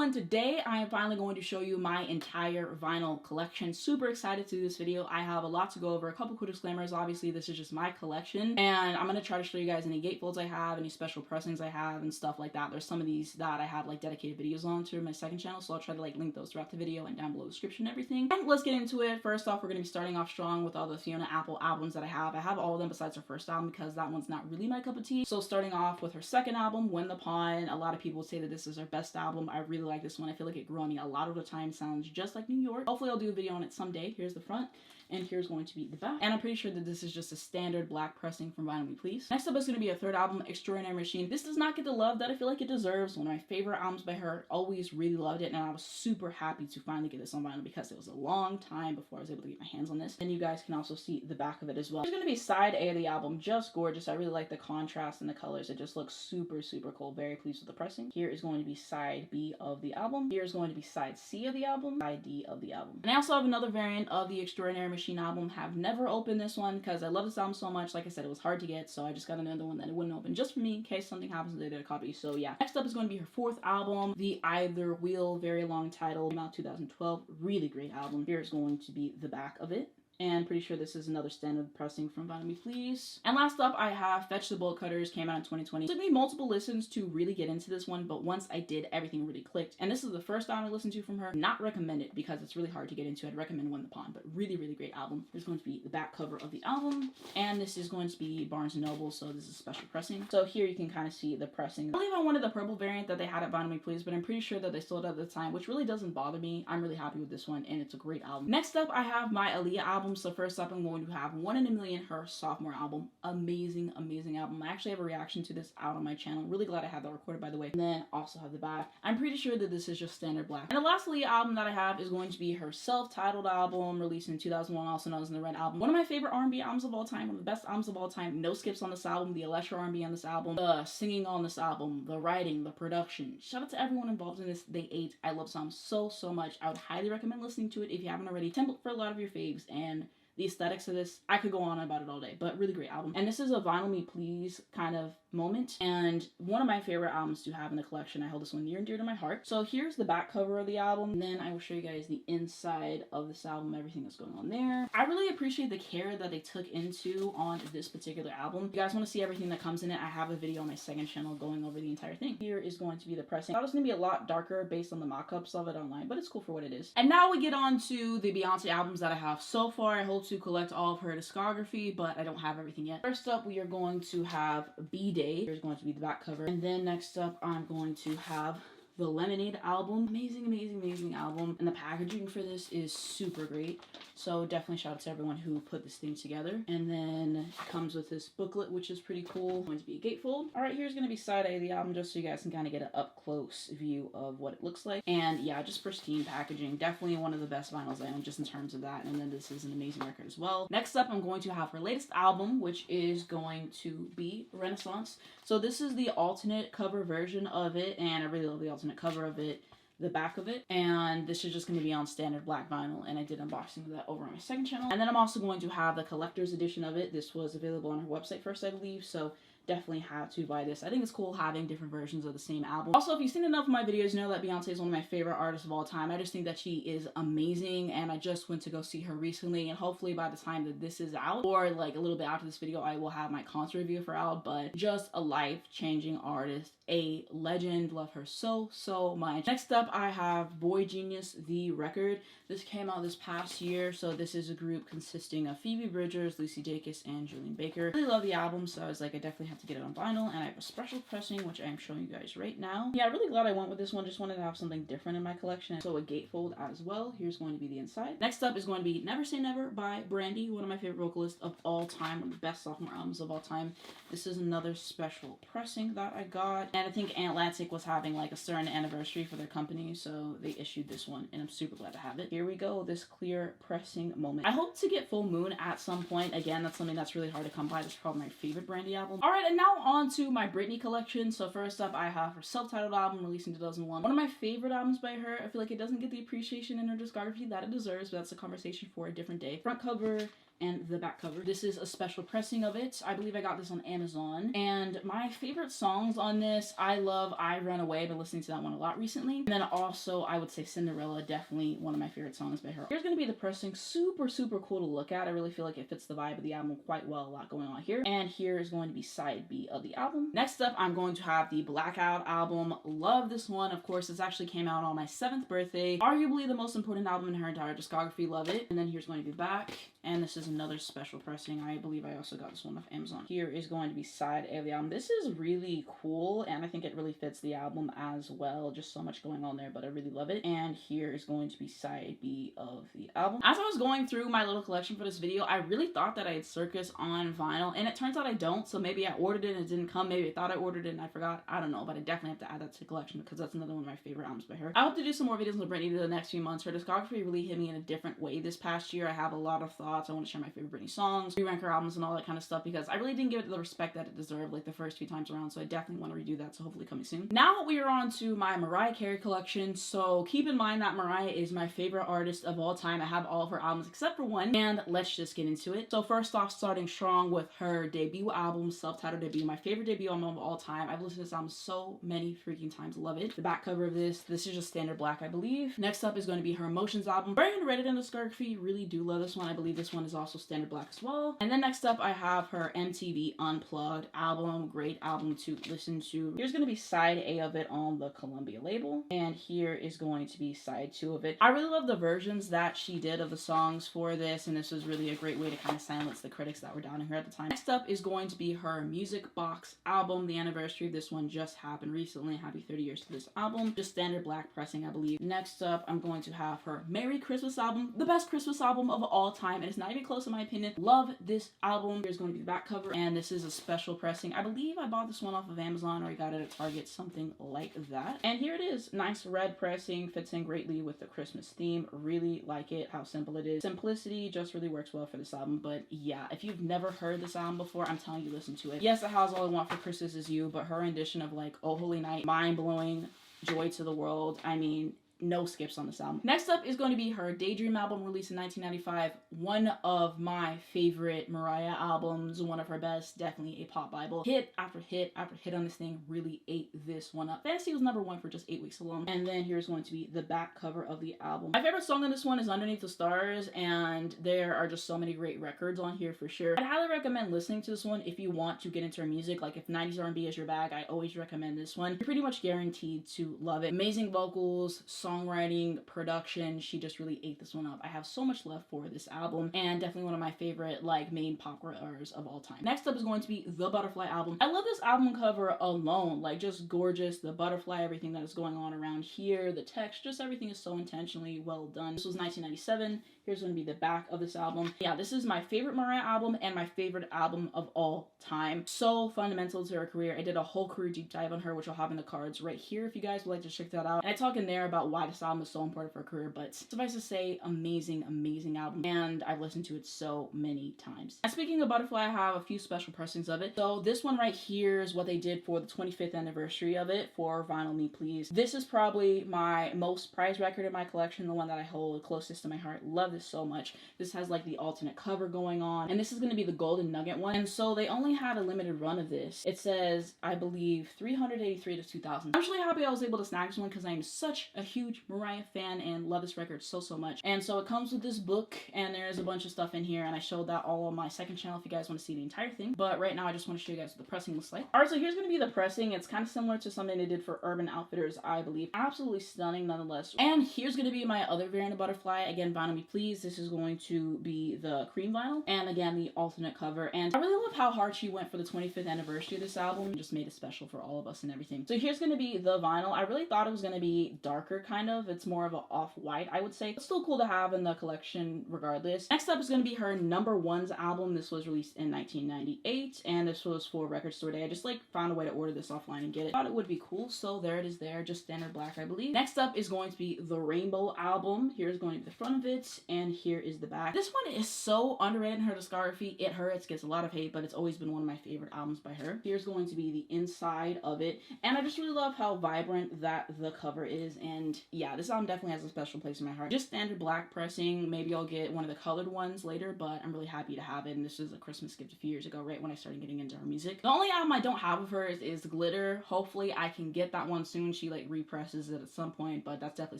everyone, today I am finally going to show you my entire vinyl collection. Super excited to do this video. I have a lot to go over, a couple quick disclaimers. Obviously this is just my collection and I'm going to try to show you guys any gatefolds I have, any special pressings I have and stuff like that. There's some of these that I have like dedicated videos on to my second channel, so I'll try to like link those throughout the video and down below the description and everything. And let's get into it. First off, we're going to be starting off strong with all the Fiona Apple albums that I have. I have all of them besides her first album because that one's not really my cup of tea. So starting off with her second album, Win the Pawn. A lot of people say that this is her best album. I really like this one. I feel like it grew on me a lot of the time. Sounds just like New York. Hopefully I'll do a video on it someday. Here's the front and here's going to be the back. And I'm pretty sure that this is just a standard black pressing from Vinyl Me Please. Next up is going to be a third album, Extraordinary Machine. This does not get the love that I feel like it deserves. One of my favorite albums by her. Always really loved it and I was super happy to finally get this on vinyl because it was a long time before I was able to get my hands on this. And you guys can also see the back of it as well. There's going to be side A of the album. Just gorgeous. I really like the contrast and the colors. It just looks super cool. Very pleased with the pressing. Here is going to be side B of the album. Here is going to be side C of the album. Side D of the album. And I also have another variant of the Extraordinary Machine album. Have never opened this one because I love this album so much. Like I said, it was hard to get, so I just got another one that it wouldn't open just for me in case something happens and they did a copy. So yeah. Next up is going to be her fourth album, The Either Wheel. Very long title. Came out 2012. Really great album. Here's going to be the back of it. And pretty sure this is another standard pressing from Vinyl Me Please. And last up, I have Fetch the Bolt Cutters. Came out in 2020. It took me multiple listens to really get into this one, but once I did, everything really clicked. And this is the first album I listened to from her. Not recommended because it's really hard to get into. I'd recommend Win the Pawn, but really great album. There's going to be the back cover of the album. And this is going to be Barnes & Noble, so this is special pressing. So here you can kind of see the pressing. I believe I wanted the purple variant that they had at Vinyl Me Please, but I'm pretty sure that they sold out at the time, which really doesn't bother me. I'm really happy with this one, and it's a great album. Next up, I have my Aaliyah album. So first up, I'm going to have One in a Million, her sophomore album. Amazing album. I actually have a reaction to this out on my channel. Really glad I had that recorded, by the way. And then also have the back. I'm pretty sure that this is just standard black. And the last Aaliyah album that I have is going to be her self-titled album, released in 2001, also known as the Red Album. One of my favorite R&B albums of all time, one of the best albums of all time. No skips on this album, the electro R&B on this album, the singing on this album, the writing, the production. Shout out to everyone involved in this. They ate. I love Psalm so much. I would highly recommend listening to it if you haven't already. Template for a lot of your faves, and the aesthetics of this, I could go on about it all day, but really great album. And this is a Vinyl Me Please kind of moment, and one of my favorite albums to have in the collection. I hold this one near and dear to my heart. So here's the back cover of the album, and then I will show you guys the inside of this album, everything that's going on there. I really appreciate the care that they took into on this particular album. If you guys want to see everything that comes in it, I have a video on my second channel going over the entire thing. Here is going to be the pressing. I thought it was going to be a lot darker based on the mock-ups of it online, but it's cool for what it is. And now we get on to the Beyonce albums that I have so far. I hope to collect all of her discography, but I don't have everything yet. First up, we are going to have B-Day. Here's going to be the back cover. And then next up, I'm going to have the Lemonade album. Amazing album. And the packaging for this is super great. So definitely shout out to everyone who put this thing together. And then it comes with this booklet, which is pretty cool. Going to be a gatefold. All right, here's going to be side A of the album, just so you guys can kind of get an up close view of what it looks like. And yeah, just pristine packaging. Definitely one of the best vinyls I own just in terms of that. And then this is an amazing record as well. Next up, I'm going to have her latest album, which is going to be Renaissance. So this is the alternate cover version of it, and I really love the alternate cover of it, the back of it, and this is just going to be on standard black vinyl, and I did unboxing of that over on my second channel. And then I'm also going to have the collector's edition of it. This was available on her website first, I believe, so definitely have to buy this. I think it's cool having different versions of the same album. Also, if you've seen enough of my videos, you know that Beyonce is one of my favorite artists of all time. I just think that she is amazing, and I just went to go see her recently, and hopefully by the time that this is out, or like a little bit after this video, I will have my concert review for out. But just a life-changing artist, a legend. Love her so much. Next up, I have Boygenius, the record. This came out this past year, so this is a group consisting of Phoebe Bridgers, Lucy Dacus, and Julian Baker. I really love the album, so I was like, I definitely have to get it on vinyl, and I have a special pressing, which I am showing you guys right now. Yeah, I'm really glad I went with this one. Just wanted to have something different in my collection. So a gatefold as well. Here's going to be the inside. Next up is going to be Never Say Never by Brandy, one of my favorite vocalists of all time, one of the best sophomore albums of all time. This is another special pressing that I got, and I think Atlantic was having like a certain anniversary for their company, so they issued this one, and I'm super glad to have it. Here we go, this clear pressing moment. I hope to get Full Moon at some point. Again, that's something that's really hard to come by. This is probably my favorite Brandy album. All right, and now on to my Britney collection. So first up, I have her self-titled album released in 2001. One of my favorite albums by her. I feel like it doesn't get the appreciation in her discography that it deserves, but that's a conversation for a different day. Front cover and the back cover. This is a special pressing of it. I believe I got this on Amazon. And my favorite songs on this, I love I Run Away. I've been listening to that one a lot recently. And then also I would say Cinderella, definitely one of my favorite songs by her. Here's going to be the pressing. Super, super cool to look at. I really feel like it fits the vibe of the album quite well. A lot going on here. And here is going to be side B of the album. Next up, I'm going to have the Blackout album. Love this one. Of course, this actually came out on my 7th birthday. Arguably the most important album in her entire discography. Love it. And then here's going to be the back. And this is another special pressing. I believe I also got this one off Amazon. Here is going to be side A of the album. This is really cool, and I think it really fits the album as well. Just so much going on there, but I really love it. And here is going to be side B of the album. As I was going through my little collection for this video, I really thought that I had Circus on vinyl, and it turns out I don't. So maybe I ordered it and it didn't come. Maybe I thought I ordered it and I forgot. I don't know, but I definitely have to add that to the collection because that's another one of my favorite albums by her. I hope to do some more videos with Britney in the next few months. Her discography really hit me in a different way this past year. I have a lot of thoughts. I want to share my favorite Britney songs, re-rank her albums and all that kind of stuff because I really didn't give it the respect that it deserved like the first few times around, so I definitely want to redo that, so hopefully coming soon. Now we are on to my Mariah Carey collection, so keep in mind that Mariah is my favorite artist of all time. I have all of her albums except for one, and let's just get into it. So first off, starting strong with her debut album, self-titled debut, my favorite debut album of all time. I've listened to this album so many freaking times, love it. The back cover of this is just standard black, I believe. Next up is going to be her Emotions album. Very underrated in the discography, really do love this one. I believe this one is also standard black as well. And then next up I have her MTV Unplugged album, great album to listen to. Here's going to be side A of it on the Columbia label, and here is going to be side 2 of it. I really love the versions that she did of the songs for this, and this was really a great way to kind of silence the critics that were downing her at the time. Next up is going to be her Music Box album. The anniversary of this one just happened recently. Happy 30 years to this album. Just standard black pressing, I believe. Next up, I'm going to have her Merry Christmas album, the best Christmas album of all time, and it's not even close in my opinion. Love this album. Here's going to be the back cover, and this is a special pressing. I believe I bought this one off of Amazon or I got it at Target, something like that. And here it is. Nice red pressing, fits in greatly with the Christmas theme. Really like it, how simple it is. Simplicity just really works well for this album, but yeah, if you've never heard this album before, I'm telling you, listen to it. Yes, it has All I Want for Christmas Is You, but her rendition of like Oh Holy Night, mind-blowing, joy to the world. I mean, no skips on this album. Next up is going to be her Daydream album, released in 1995. One of my favorite Mariah albums, one of her best, definitely a pop bible. Hit after hit after hit on this thing, really ate this one up. Fantasy was #1 for just 8 weeks alone. And then here's going to be the back cover of the album. My favorite song on this one is Underneath the Stars, and there are just so many great records on here for sure. I'd highly recommend listening to this one if you want to get into her music. Like if 90s R&B is your bag, I always recommend this one. You're pretty much guaranteed to love it. Amazing vocals, songwriting, production. She just really ate this one up. I have so much love for this album, and definitely one of my favorite like main pop stars of all time. Next up is going to be the Butterfly album. I love this album cover alone, like just gorgeous. The butterfly, everything that is going on around here, the text, just everything is so intentionally well done. This was 1997. Here's going to be the back of this album. Yeah, this is my favorite Mariah album and my favorite album of all time. So fundamental to her career. I did a whole career deep dive on her, which I'll have in the cards right here if you guys would like to check that out. And I talk in there about why this album is so important for her career, but suffice to say, amazing, amazing album. And I've listened to it so many times. And speaking of Butterfly, I have a few special pressings of it. So this one right here is what they did for the 25th anniversary of it for Vinyl Me Please. This is probably my most prized record in my collection, the one that I hold closest to my heart. Love this so much. This has like the alternate cover going on, and this is going to be the Golden Nugget one. And so they only had a limited run of this. It says, I believe, 383 to 2000. I'm actually happy I was able to snag this one because I am such a huge Mariah fan and love this record so much. And so it comes with this book, and there's a bunch of stuff in here, and I showed that all on my second channel if you guys want to see the entire thing. But right now I just want to show you guys what the pressing looks like. Alright, so here's going to be the pressing. It's kind of similar to something they did for Urban Outfitters, I believe. Absolutely stunning nonetheless. And here's going to be my other variant of Butterfly. Again, Vinyl Me Please. This is going to be the cream vinyl, and again the alternate cover. And I really love how hard she went for the 25th anniversary of this album. Just made it special for all of us and everything. So here's going to be the vinyl. I really thought it was going to be darker, kind of. It's more of an off-white, I would say. It's still cool to have in the collection regardless. Next up is going to be her #1's album. This was released in 1998, and this was for Record Store Day. I just like found a way to order this offline and get it. Thought it would be cool, so there it is there. Just standard black, I believe. Next up is going to be the Rainbow album. Here's going to be the front of it, and here is the back. This one is so underrated in her discography. It hurts, gets a lot of hate, but it's always been one of my favorite albums by her. Here's going to be the inside of it, and I just really love how vibrant that the cover is, and yeah, this album definitely has a special place in my heart. Just standard black pressing. Maybe I'll get one of the colored ones later, but I'm really happy to have it. And this is a Christmas gift a few years ago, right when I started getting into her music. The only album I don't have of hers is Glitter. Hopefully I can get that one soon. She like represses it at some point, but that's definitely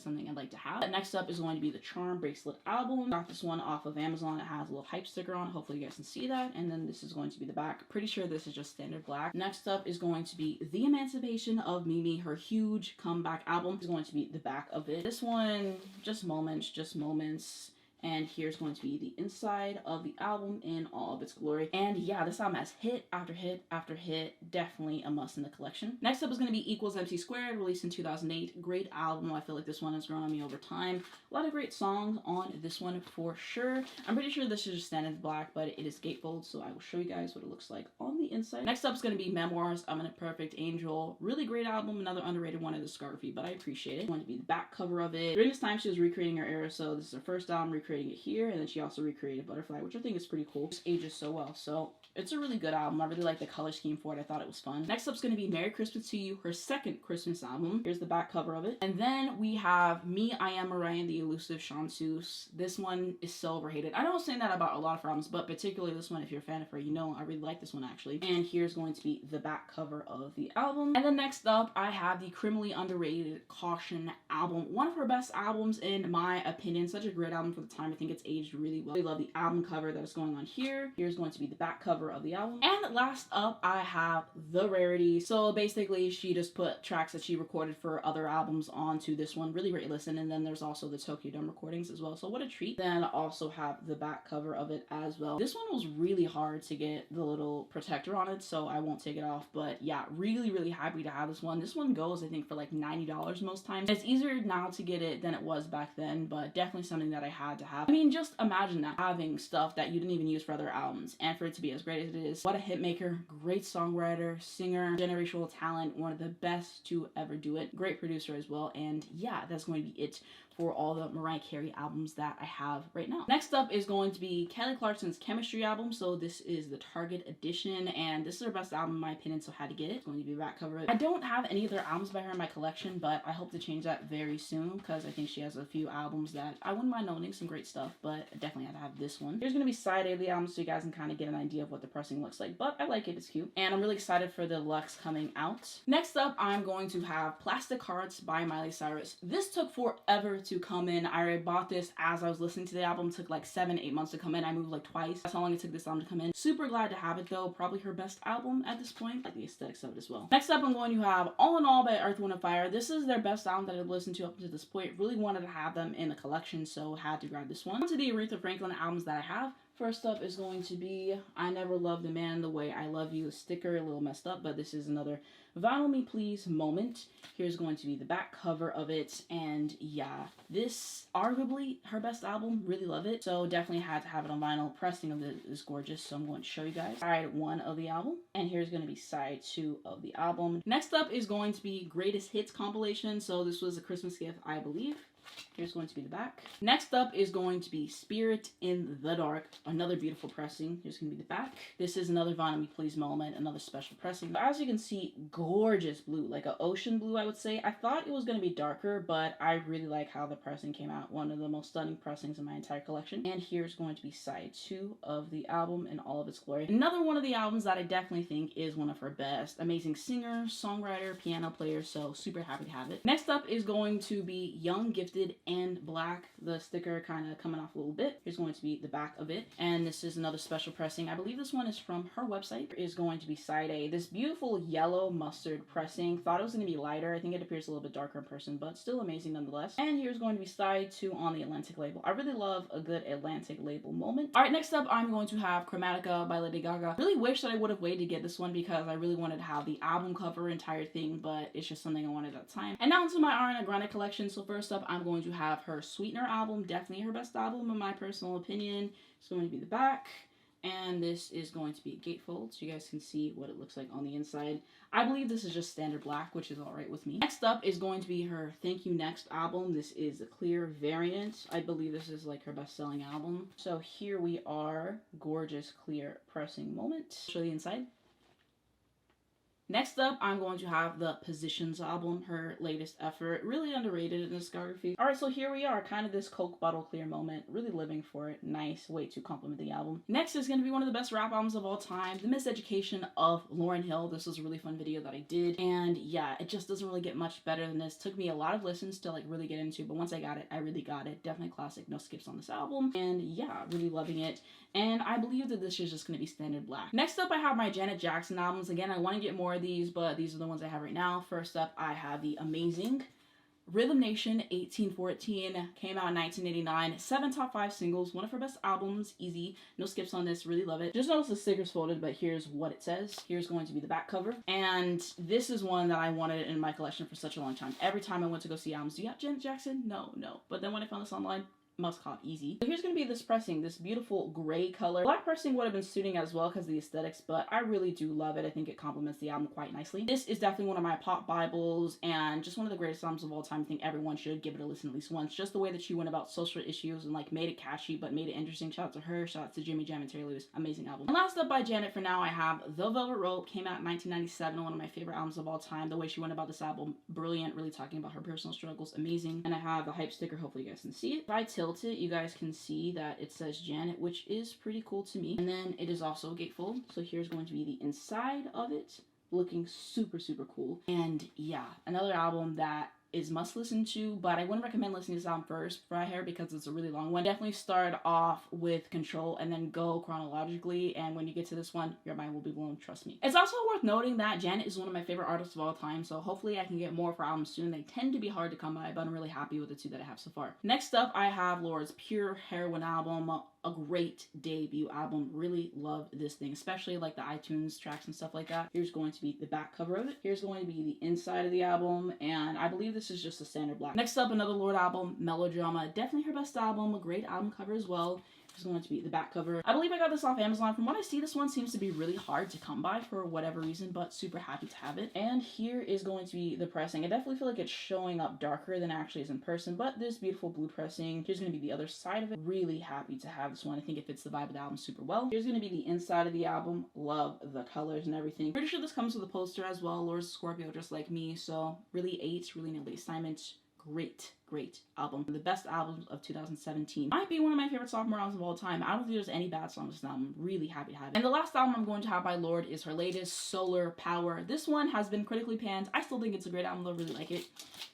something I'd like to have. Next up is going to be the Charm Bracelet album. Got this one off of Amazon. It has a little hype sticker on. Hopefully you guys can see that. And then this is going to be the back. Pretty sure this is just standard black. Next up is going to be The Emancipation of Mimi. Her huge comeback album is going to be the back of it. This one, just moments. And here's going to be the inside of the album in all of its glory. And yeah, this album has hit after hit after hit. Definitely a must in the collection. Next up is going to be Equals MC Squared, released in 2008. Great album. I feel like this one has grown on me over time. A lot of great songs on this one for sure. I'm pretty sure this is just standard black, but it is gatefold, so I will show you guys what it looks like on the inside. Next up is going to be Memoirs, I'm an Imperfect Angel. Really great album. Another underrated one in the discography, but I appreciate it. It's going to be the back cover of it. During this time, she was recreating her era, so this is her first album recreating it here, and then she also recreated Butterfly, which I think is pretty cool. It ages so well, so it's a really good album. I really like the color scheme for it. I thought it was fun. Next up is going to be Merry Christmas to You, her second Christmas album. Here's the back cover of it. And then we have Me, I Am Mariah, and the Elusive Chanteuse. This one is so overhated. I know I'm saying that about a lot of her albums, but particularly this one, if you're a fan of her, you know I really like this one actually. And here's going to be the back cover of the album. And then next up, I have the criminally underrated Caution album. One of her best albums in my opinion. Such a great album for the time. I think it's aged really well. I love the album cover that is going on here. Here's going to be the back cover of the album. And last up, I have The Rarity. So basically, she just put tracks that she recorded for other albums onto this one. Really great listen. And then there's also the Tokyo Dome recordings as well. So what a treat. Then I also have the back cover of it as well. This one was really hard to get the little protector on it, so I won't take it off. But yeah, really happy to have this one. This one goes, I think, for like $90 most times. It's easier now to get it than it was back then, but definitely something that I had to have. I mean, just imagine that, having stuff that you didn't even use for other albums, and for it to be as great as it is. What a hit maker, great songwriter, singer, generational talent, one of the best to ever do it. Great producer as well, and yeah, that's going to be it for all the Mariah Carey albums that I have right now. Next up is going to be Kelly Clarkson's Chemistry album. So this is the Target edition, and this is her best album in my opinion, so I had to get it. It's going to be the back cover. I don't have any other albums by her in my collection, but I hope to change that very soon because I think she has a few albums that I wouldn't mind owning, some great stuff, but I definitely had to have this one. Here's going to be side A of the album so you guys can kind of get an idea of what the pressing looks like, but I like it, it's cute. And I'm really excited for the Lux coming out. Next up, I'm going to have Plastic Hearts by Miley Cyrus. This took forever to come in. I bought this as I was listening to the album. It took like 7-8 months to come in. I moved like twice. That's how long it took this album to come in. Super glad to have it though. Probably her best album at this point. I like the aesthetics of it as well. Next up, I'm going to have All in All by Earth, Wind & Fire. This is their best album that I've listened to up to this point. Really wanted to have them in the collection, so had to grab this one. On to the Aretha Franklin albums that I have. First up is going to be I Never Loved a Man the Way I Love You. The sticker, a little messed up, but this is another Vinyl Me Please moment. Here's going to be the back cover of it, and yeah, this arguably her best album. Really love it, so definitely had to have it on vinyl. Pressing of it is gorgeous, so I'm going to show you guys side 1 of the album, and here's going to be side 2 of the album. Next up is going to be Greatest Hits compilation, so this was a Christmas gift, I believe. Here's going to be the back. Next up is going to be Spirit in the Dark. Another beautiful pressing. Here's going to be the back. This is another Vinyl Me Please moment. Another special pressing. But as you can see, gorgeous blue. Like an ocean blue, I would say. I thought it was going to be darker, but I really like how the pressing came out. One of the most stunning pressings in my entire collection. And here's going to be side 2 of the album in all of its glory. Another one of the albums that I definitely think is one of her best. Amazing singer, songwriter, piano player. So super happy to have it. Next up is going to be Young, Gifted, and Black. The sticker kind of coming off a little bit. Here's going to be the back of it, and this is another special pressing. I believe this one is from her website. Is going to be side A. This beautiful yellow mustard pressing. Thought it was going to be lighter. I think it appears a little bit darker in person, but still amazing nonetheless. And here's going to be side 2 on the Atlantic label. I really love a good Atlantic label moment. Alright, next up I'm going to have Chromatica by Lady Gaga. Really wish that I would have waited to get this one because I really wanted to have the album cover entire thing, but it's just something I wanted at the time. And now into my Ariana Grande collection. So first up, I'm going to have her Sweetener album. Definitely her best album in my personal opinion. It's going to be the back. And this is going to be a gatefold, so you guys can see what it looks like on the inside. I believe this is just standard black, which is alright with me. Next up is going to be her Thank You Next album. This is the clear variant. I believe this is like her best-selling album. So here we are. Gorgeous clear pressing moment. Show the inside. Next up, I'm going to have the Positions album, her latest effort. Really underrated in discography. Alright, so here we are, kind of this Coke bottle clear moment. Really living for it. Nice way to compliment the album. Next is going to be one of the best rap albums of all time, The Miseducation of Lauryn Hill. This was a really fun video that I did. And yeah, it just doesn't really get much better than this. Took me a lot of listens to like really get into, but once I got it, I really got it. Definitely classic, no skips on this album. And yeah, really loving it. And I believe that this is just going to be standard black. Next up, I have my Janet Jackson albums. Again, I want to get more of these, but these are the ones I have right now. First up, I have the amazing Rhythm Nation 1814. Came out in 1989. 7 top 5 singles. One of her best albums. Easy. No skips on this. Really love it. Just notice the sticker's folded, but here's what it says. Here's going to be the back cover. And this is one that I wanted in my collection for such a long time. Every time I went to go see albums, do you have Janet Jackson? No. But then when I found this online, must cop, easy. So here's gonna be this pressing, this beautiful gray color. Black pressing would have been suiting as well because of the aesthetics, but I really do love it. I think it complements the album quite nicely. This is definitely one of my pop bibles and just one of the greatest albums of all time. I think everyone should give it a listen at least once. Just the way that she went about social issues and like made it catchy but made it interesting. Shout out to her, shout out to Jimmy Jam and Terry Lewis. Amazing album. And last up by Janet for now, I have The Velvet Rope. Came out in 1997, one of my favorite albums of all time. The way she went about this album, brilliant. Really talking about her personal struggles, amazing. And I have the hype sticker, hopefully you guys can see it. If I tilt it, you guys can see that it says Janet, which is pretty cool to me. And then it is also a gatefold. So here's going to be the inside of it, looking super, super cool. And yeah, another album that is must listen to, but I wouldn't recommend listening to this album first right here because it's a really long one. Definitely start off with Control and then go chronologically, and when you get to this one, your mind will be blown, trust me. It's also worth noting that Janet is one of my favorite artists of all time, so hopefully I can get more of her albums soon. They tend to be hard to come by, but I'm really happy with the 2 that I have so far. Next up, I have Lorde's Pure Heroin album. A great debut album. Really love this thing, especially like the iTunes tracks and stuff like that. Here's going to be the back cover of it. Here's going to be the inside of the album, and I believe this is just a standard black. Next up, another Lorde album, Melodrama. Definitely her best album. A great album cover as well. Is going to be the back cover. I believe I got this off Amazon. From what I see, this one seems to be really hard to come by for whatever reason, but super happy to have it. And here is going to be the pressing. I definitely feel like it's showing up darker than it actually is in person, but this beautiful blue pressing. Here's going to be the other side of it. Really happy to have this one. I think it fits the vibe of the album super well. Here's going to be the inside of the album. Love the colors and everything. Pretty sure this comes with a poster as well. Lorde's Scorpio just like me, so really 8, really nailed the assignment. Great album. The best albums of 2017. Might be one of my favorite sophomore albums of all time. I don't think there's any bad songs on this album. Really happy to have it. And the last album I'm going to have by Lorde is her latest, Solar Power. This one has been critically panned. I still think it's a great album though. Really like it.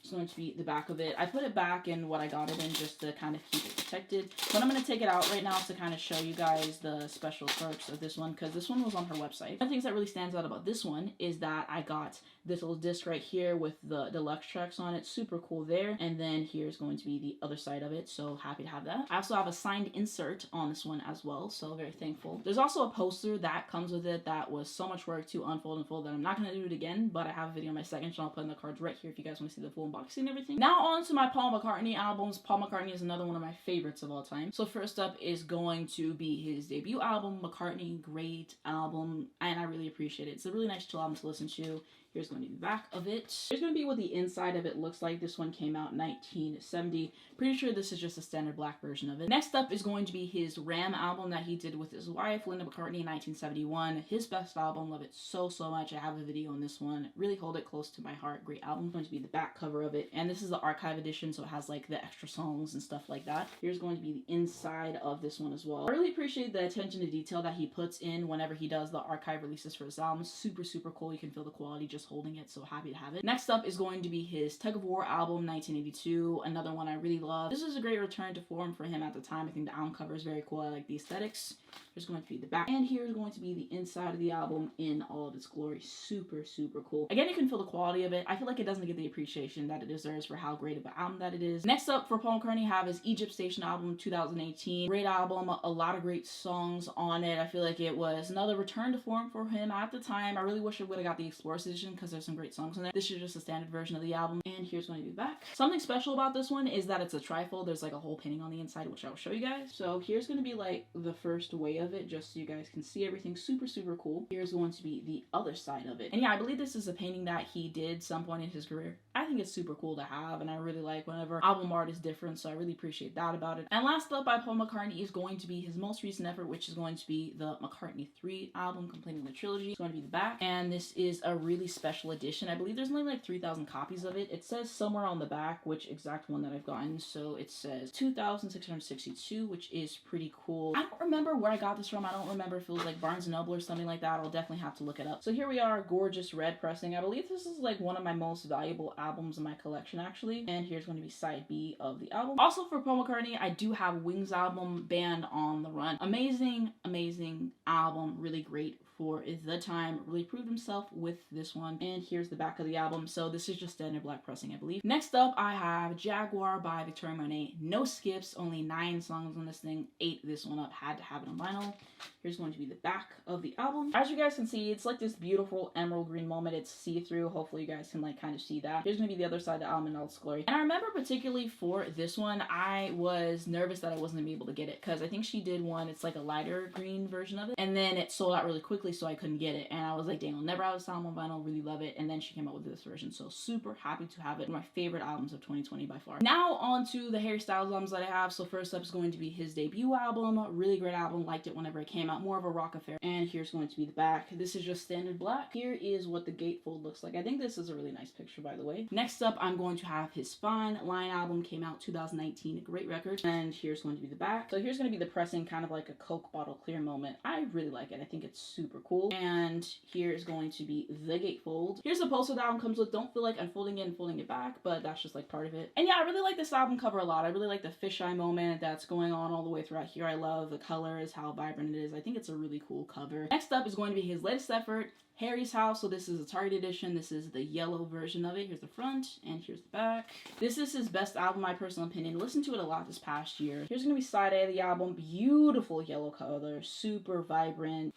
It's going to be the back of it. I put it back in what I got it in just to kind of keep it protected. But I'm going to take it out right now to kind of show you guys the special perks of this one, because this one was on her website. One of the things that really stands out about this one is that I got this little disc right here with the deluxe tracks on it. Super cool there. And then here's going to be the other side of it, so happy to have that. I also have a signed insert on this one as well, so very thankful. There's also a poster that comes with it that was so much work to unfold and fold that I'm not going to do it again, but I have a video on my second channel. I'll put in the cards right here if you guys want to see the full unboxing and everything. Now on to my Paul McCartney albums. Paul McCartney is another one of my favorites of all time. So first up is going to be his debut album, McCartney. Great album, and I really appreciate it. It's a really nice chill album to listen to. Here's going to be the back of it. Here's going to be what the inside of it looks like. This one came out in 1970. Pretty sure this is just a standard black version of it. Next up is going to be his Ram album that he did with his wife, Linda McCartney, in 1971. His best album. Love it so much. I have a video on this one. Really hold it close to my heart. Great album. Going to be the back cover of it. And this is the archive edition, so it has like the extra songs and stuff like that. Here's going to be the inside of this one as well. I really appreciate the attention to detail that he puts in whenever he does the archive releases for his album. Super cool. You can feel the quality just holding it, so happy to have it. Next up is going to be his Tug of War album, 1982. Another one I really love. This is a great return to form for him at the time. I think the album cover is very cool. I like the aesthetics. Here's going to be the back, and here's going to be the inside of the album in all of its glory. Super cool. Again, you can feel the quality of it. I feel like it doesn't get the appreciation that it deserves for how great of an album that it is. Next up for Paul McCartney, have his Egypt Station album, 2018. Great album, a lot of great songs on it. I feel like it was another return to form for him at the time. I really wish I would have got the Explorers edition because there's some great songs in there. This is just a standard version of the album, and here's going to be the back. Something special about this one is that it's a trifold. There's like a whole painting on the inside, which I'll show you guys. So here's going to be like the first way of it, just so you guys can see everything. Super cool. Here's going to be the other side of it. And yeah, I believe this is a painting that he did some point in his career. I think think it's super cool to have, and I really like whenever album art is different, so I really appreciate that about it. And last up by Paul McCartney is going to be his most recent effort, which is going to be the McCartney 3 album, completing the trilogy. It's going to be the back, and this is a really special edition. I believe there's only like 3,000 copies of it. It says somewhere on the back which exact one that I've gotten, so it says 2,662, which is pretty cool. I don't remember where I got this from. I don't remember if it was like Barnes & Noble or something like that. I'll definitely have to look it up. So here we are, gorgeous red pressing. I believe this is like one of my most valuable albums in my collection, actually. And here's going to be side B of the album. Also for Paul McCartney, I do have Wings album, Band on the Run. Amazing, amazing album. Really great for the time. Really proved himself with this one. And here's the back of the album. So this is just standard black pressing, I believe. Next up, I have Jaguar by Victoria Monet. No skips, only 9 songs on this thing. Ate this one up, had to have it on vinyl. Here's going to be the back of the album. As you guys can see, it's like this beautiful emerald green moment. It's see-through. Hopefully you guys can like kind of see that. Here's going to be the other side of the album in all its glory. And I remember particularly for this one, I was nervous that I wasn't going to be able to get it, because I think she did one, it's like a lighter green version of it, and then it sold out really quickly, so I couldn't get it. And I was like, dang, I'll never have this album on vinyl, really love it. And then she came out with this version, so super happy to have it. One of my favorite albums of 2020 by far. Now on to the Harry Styles albums that I have. So first up is going to be his debut album. Really great album, liked it whenever it came out, more of a rock affair. And here's going to be the back. This is just standard black. Here is what the gatefold looks like. I think this is a really nice picture, by the way. Next up, I'm going to have his Fine Line album, came out 2019, a great record. And here's going to be the back. So here's going to be the pressing, kind of like a Coke bottle clear moment. I really like it. I think it's super cool. And here is going to be the gatefold. Here's the poster the album comes with. Don't feel like unfolding it and folding it back, but that's just like part of it. And yeah, I really like this album cover a lot. I really like the fisheye moment that's going on all the way throughout here. I love the colors, how vibrant it is. I think it's a really cool cover. Next up is going to be his latest effort, Harry's House. So this is a Target edition. This is the yellow version of it. Here's the front and here's the back. This is his best album, my personal opinion. Listened to it a lot this past year. Here's gonna be side A of the album. Beautiful yellow color, super vibrant.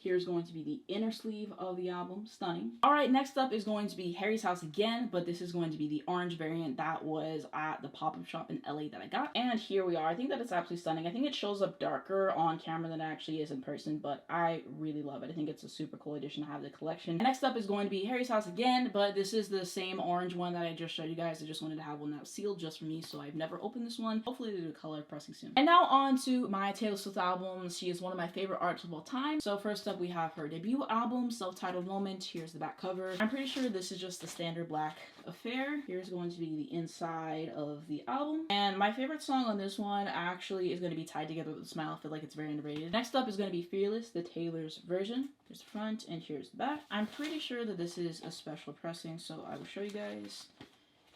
Here's going to be the inner sleeve of the album. Stunning. All right, next up is going to be Harry's House again, but this is going to be the orange variant that was at the pop-up shop in LA that I got. And here we are. I think that it's absolutely stunning. I think it shows up darker on camera than it actually is in person, but I really love it. I think it's a super cool addition to have the collection. And next up is going to be Harry's House again, but this is the same orange one that I just showed you guys. I just wanted to have one that was sealed just for me, so I've never opened this one. Hopefully they do a color pressing soon. And now on to my Taylor Swift albums. She is one of my favorite artists of all time. So first up, we have her debut album, Self-Titled Moment. Here's the back cover. I'm pretty sure this is just the standard black affair. Here's going to be the inside of the album. And my favorite song on this one actually is going to be Tied Together with a Smile. I feel like it's very underrated. Next up is going to be Fearless, the Taylor's version. Here's the front and here's the back. I'm pretty sure that this is a special pressing, so I will show you guys.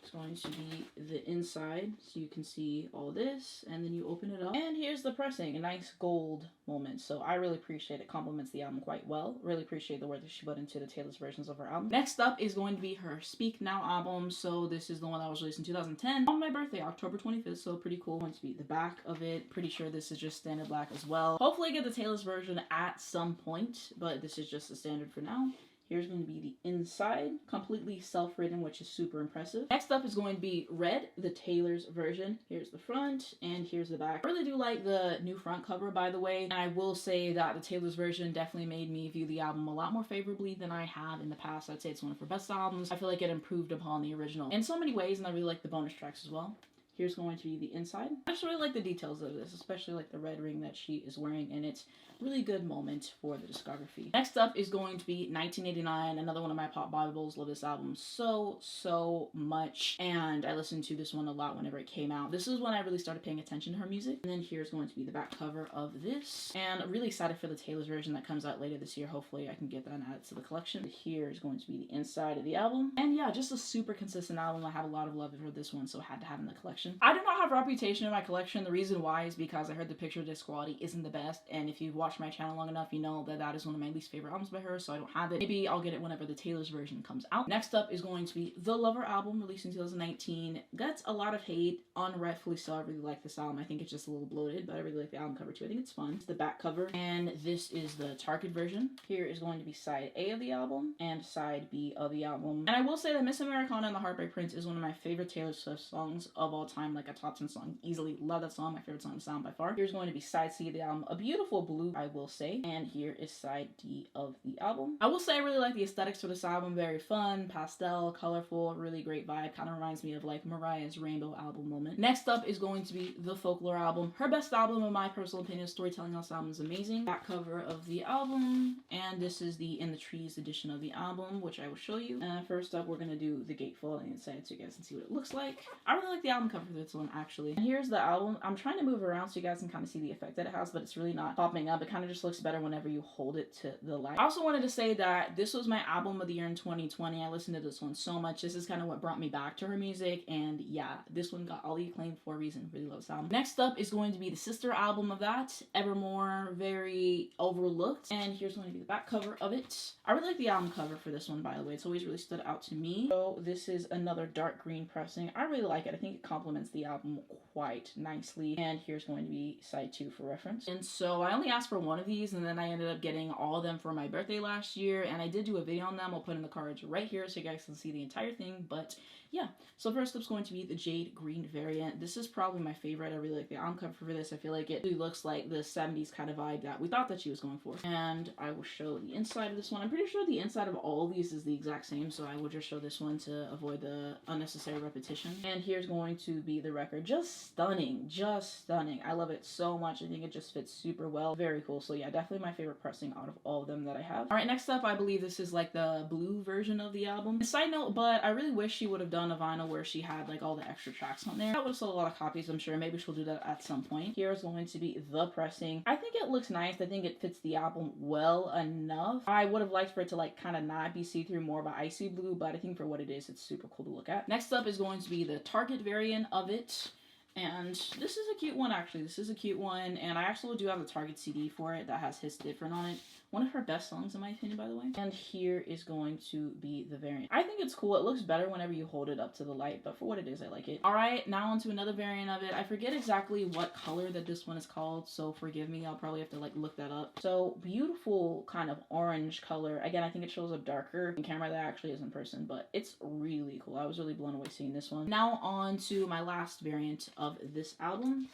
It's going to be the inside, so you can see all this, and then you open it up, and here's the pressing, a nice gold moment. So I really appreciate it. Complements the album quite well. Really appreciate the work that she put into the Taylor's versions of her album. Next up is going to be her Speak Now album. So this is the one that was released in 2010 on my birthday, October 25th. So pretty cool. Going to be the back of it. Pretty sure this is just standard black as well. Hopefully I get the Taylor's version at some point, but this is just the standard for now. Here's going to be the inside, completely self-written, which is super impressive. Next up is going to be Red, the Taylor's version. Here's the front, and here's the back. I really do like the new front cover, by the way. And I will say that the Taylor's version definitely made me view the album a lot more favorably than I have in the past. I'd say it's one of her best albums. I feel like it improved upon the original in so many ways, and I really like the bonus tracks as well. Here's going to be the inside. I just really like the details of this, especially like the red ring that she is wearing, and it's a really good moment for the discography. Next up is going to be 1989, another one of my pop Bibles. Love this album so much, and I listened to this one a lot whenever it came out. This is when I really started paying attention to her music. And then here's going to be the back cover of this, and I'm really excited for the Taylor's version that comes out later this year. Hopefully I can get that and add it to the collection. Here is going to be the inside of the album, and yeah, just a super consistent album. I have a lot of love for this one, so I had to have it in the collection. I do not have a reputation in my collection. The reason why is because I heard the picture disc quality isn't the best, and if you've watched my channel long enough, you know that that is one of my least favorite albums by her, so I don't have it. Maybe I'll get it whenever the Taylor's version comes out. Next up is going to be The Lover album, released in 2019. Gets a lot of hate, unrightfully so. I really like this album. I think it's just a little bloated, but I really like the album cover too. I think it's fun. It's the back cover, and this is the Target version. Here is going to be side A of the album and side B of the album. And I will say that Miss Americana and the Heartbreak Prince is one of my favorite Taylor Swift songs of all time. time, like a top 10 song. Easily love that song. My favorite song in the sound by far. Here's going to be side C of the album. A beautiful blue, I will say. And here is side D of the album. I will say I really like the aesthetics for this album. Very fun, pastel, colorful, really great vibe. Kind of reminds me of like Mariah's Rainbow album moment. Next up is going to be the Folklore album. Her best album in my personal opinion. Storytelling on this album is amazing. Back cover of the album. And this is the In the Trees edition of the album, which I will show you. First up, we're going to do the gatefold on the inside so you guys can see what it looks like. I really like the album cover for this one, actually. And here's the album. I'm trying to move around so you guys can kind of see the effect that it has, but it's really not popping up. It kind of just looks better whenever you hold it to the light. I also wanted to say that this was my album of the year in 2020. I listened to this one so much. This is kind of what brought me back to her music, and yeah, this one got all the acclaim for a reason. Really love this album. Next up is going to be the sister album of that, Evermore, very overlooked, and here's going to be the back cover of it. I really like the album cover for this one, by the way. It's always really stood out to me. So this is another dark green pressing. I really like it. I think it complements the album quite nicely. And here's going to be side 2 for reference. And so I only asked for one of these, and then I ended up getting all of them for my birthday last year, and I did do a video on them. I'll put in the cards right here so you guys can see the entire thing. But yeah, so first up's going to be the jade green variant. This is probably my favorite. I really like the album cover for this. I feel like it really looks like the 70s kind of vibe that we thought that she was going for. And I will show the inside of this one. I'm pretty sure the inside of all of these is the exact same, so I will just show this one to avoid the unnecessary repetition. And here's going to be the record. Just stunning, just stunning. I love it so much. I think it just fits super well. Very cool. So yeah, definitely my favorite pressing out of all of them that I have. All right, next up, I believe this is like the blue version of the album. Side note, but I really wish she would have done a vinyl where she had like all the extra tracks on there. That would have sold a lot of copies, I'm sure. Maybe she'll do that at some point. Here's going to be the pressing. I think it looks nice. I think it fits the album well enough. I would have liked for it to like kind of not be see-through, more of an icy blue, but I think for what it is, it's super cool to look at. Next up is going to be the Target variant of it. And this is a cute one, actually. This is a cute one, and I actually do have the Target CD for it that has His Different on it. One of her best songs, in my opinion, by the way. And here is going to be the variant. I think it's cool. It looks better whenever you hold it up to the light, but for what it is, I like it. All right, now onto another variant of it. I forget exactly what color that this one is called, so forgive me. I'll probably have to like look that up. So beautiful kind of orange color. Again, I think it shows up darker in camera than it actually is in person, but it's really cool. I was really blown away seeing this one. Now on to my last variant of this album.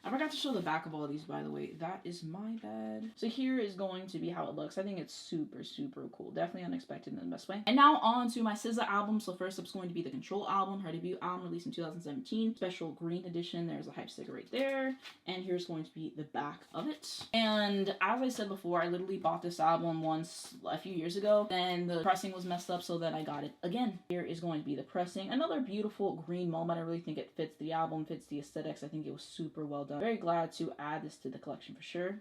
I forgot to show the back of all of these, by the way. That is my bad. So here is going to be how it looks. I think it's super, super cool. Definitely unexpected in the best way. And now on to my SZA album. So first up is going to be the Control album, her debut album released in 2017. Special green edition. There's a hype sticker right there. And here's going to be the back of it. And as I said before, I literally bought this album once a few years ago. Then the pressing was messed up, so then I got it again. Here is going to be the pressing. Another beautiful green moment. I really think it fits the album, fits the aesthetics. I think it was super well done. Very glad to add this to the collection for sure.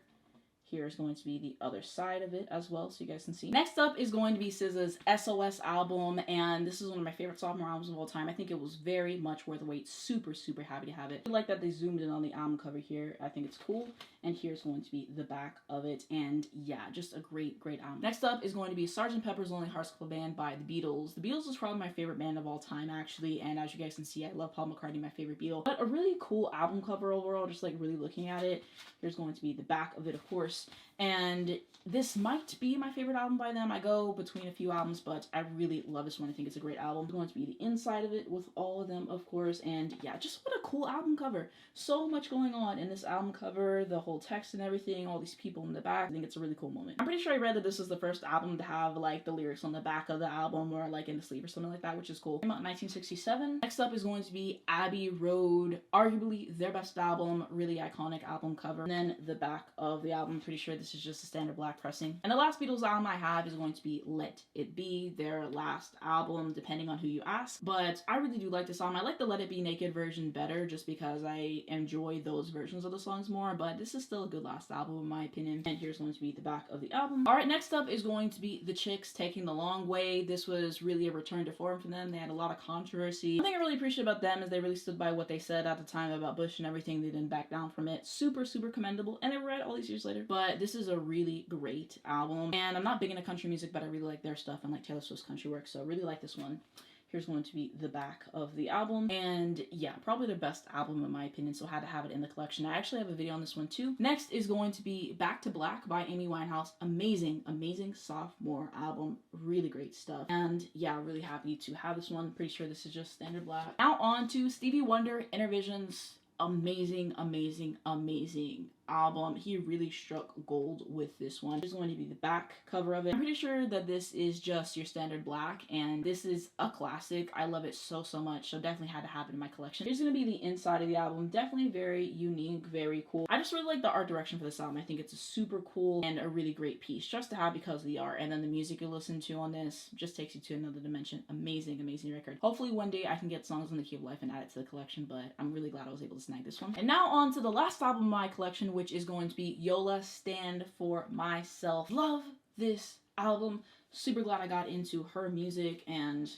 Here's going to be the other side of it as well, so you guys can see. Next up is going to be SZA's SOS album, and this is one of my favorite sophomore albums of all time. I think it was very much worth the wait. Super, super happy to have it. I like that they zoomed in on the album cover here. I think it's cool. And here's going to be the back of it, and yeah, just a great, great album. Next up is going to be Sgt. Pepper's Lonely Hearts Club Band by the Beatles. The Beatles is probably my favorite band of all time, actually, and as you guys can see, I love Paul McCartney, my favorite Beatle. But a really cool album cover overall, just like really looking at it. Here's going to be the back of it, of course. And this might be my favorite album by them. I go between a few albums, but I really love this one. I think it's a great album. It's going to be the inside of it with all of them, of course. And yeah, just what a cool album cover. So much going on in this album cover, the whole text and everything, all these people in the back. I think it's a really cool moment. I'm pretty sure I read that this is the first album to have like the lyrics on the back of the album or like in the sleeve or something like that, which is cool. Came out in 1967. Next up is going to be Abbey Road, arguably their best album, really iconic album cover. And then the back of the album, pretty sure this is just a standard black pressing. And the last Beatles album I have is going to be Let It Be, their last album, depending on who you ask. But I really do like this album. I like the Let It Be Naked version better just because I enjoy those versions of the songs more, but this is still a good last album in my opinion. And here's going to be the back of the album. Alright, next up is going to be The Chicks Taking the Long Way. This was really a return to form for them. They had a lot of controversy. One thing I really appreciate about them is they really stood by what they said at the time about Bush and everything. They didn't back down from it. Super, super commendable. And they were right all these years later. But this is a really great album. And I'm not big into country music, but I really like their stuff and like Taylor Swift's country work, so I really like this one. Here's going to be the back of the album. And yeah, probably the best album in my opinion, so I had to have it in the collection. I actually have a video on this one too. Next is going to be Back to Black by Amy Winehouse. Amazing, amazing sophomore album. Really great stuff. And yeah, really happy to have this one. Pretty sure this is just standard black. Now on to Stevie Wonder, Intervisions. Amazing, amazing, amazing album. He really struck gold with this one. This is going to be the back cover of it. I'm pretty sure that this is just your standard black, and this is a classic. I love it so much, so definitely had to have it in my collection. Here's gonna be the inside of the album. Definitely very unique, very cool. I just really like the art direction for this album. I think it's a super cool and a really great piece just to have because of the art, and then the music you listen to on this just takes you to another dimension. Amazing, amazing record. Hopefully one day I can get Songs on the Key of Life and add it to the collection, but I'm really glad I was able to snag this one. And now on to the last album in my collection, which is going to be Yola, Stand for Myself. Love this album. Super glad I got into her music, and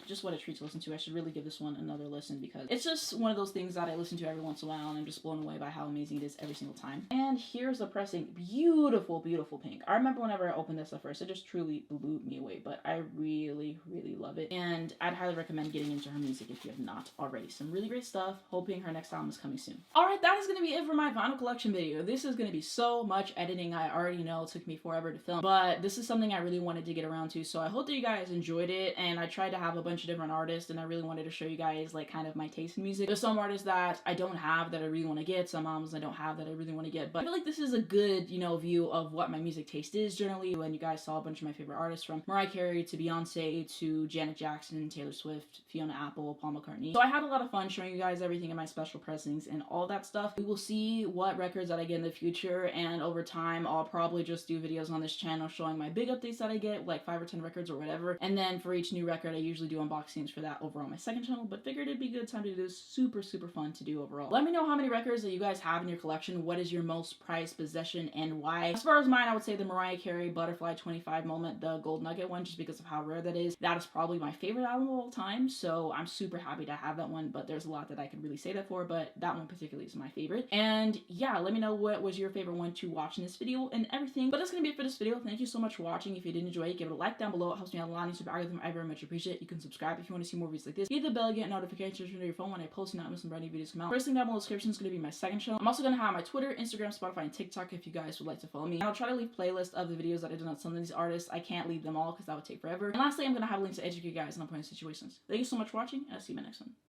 just what a treat to listen to. I should really give this one another listen because it's just one of those things that I listen to every once in a while, and I'm just blown away by how amazing it is every single time. And here's the pressing. Beautiful, beautiful pink. I remember whenever I opened this at first, it just truly blew me away, but I really, really love it. And I'd highly recommend getting into her music if you have not already. Some really great stuff. Hoping her next album is coming soon. Alright, that is going to be it for my vinyl collection video. This is going to be so much editing. I already know it took me forever to film, but this is something I really wanted to get around to, so I hope that you guys enjoyed it. And I tried to have a bunch of different artists, and I really wanted to show you guys like kind of my taste in music. There's some artists that I don't have that I really want to get, some albums I don't have that I really want to get, but I feel like this is a good, you know, view of what my music taste is generally. When you guys saw a bunch of my favorite artists, from Mariah Carey to Beyonce to Janet Jackson, Taylor Swift, Fiona Apple, Paul McCartney. So I had a lot of fun showing you guys everything in my special pressings and all that stuff. We will see what records that I get in the future, and over time I'll probably just do videos on this channel showing my big updates that I get, like 5 or 10 records or whatever. And then for each new record I usually do unboxings for that over on my second channel, but figured it'd be a good time to do this. Super fun to do overall. Let me know how many records that you guys have in your collection. What is your most prized possession and why? As far as mine, I would say the Mariah Carey Butterfly 25 Moment, the Gold Nugget one, just because of how rare that is. That is probably my favorite album of all time, so I'm super happy to have that one, but there's a lot that I could really say that for, but that one particularly is my favorite. And yeah, let me know what was your favorite one to watch in this video and everything. But that's gonna be it for this video. Thank you so much for watching. If you did enjoy it, give it a like down below. It helps me out a lot on YouTube algorithm. I very much appreciate it. You can subscribe if you want to see more videos like this. Hit the bell, get notifications from your phone when I post and not miss some brand new videos come out. First thing down below in the description is going to be my second channel. I'm also going to have my Twitter, Instagram, Spotify, and TikTok if you guys would like to follow me. And I'll try to leave playlists of the videos that I did on some of these artists. I can't leave them all because that would take forever. And lastly, I'm going to have links to educate you guys on point situations. Thank you so much for watching, and I'll see you in my next one.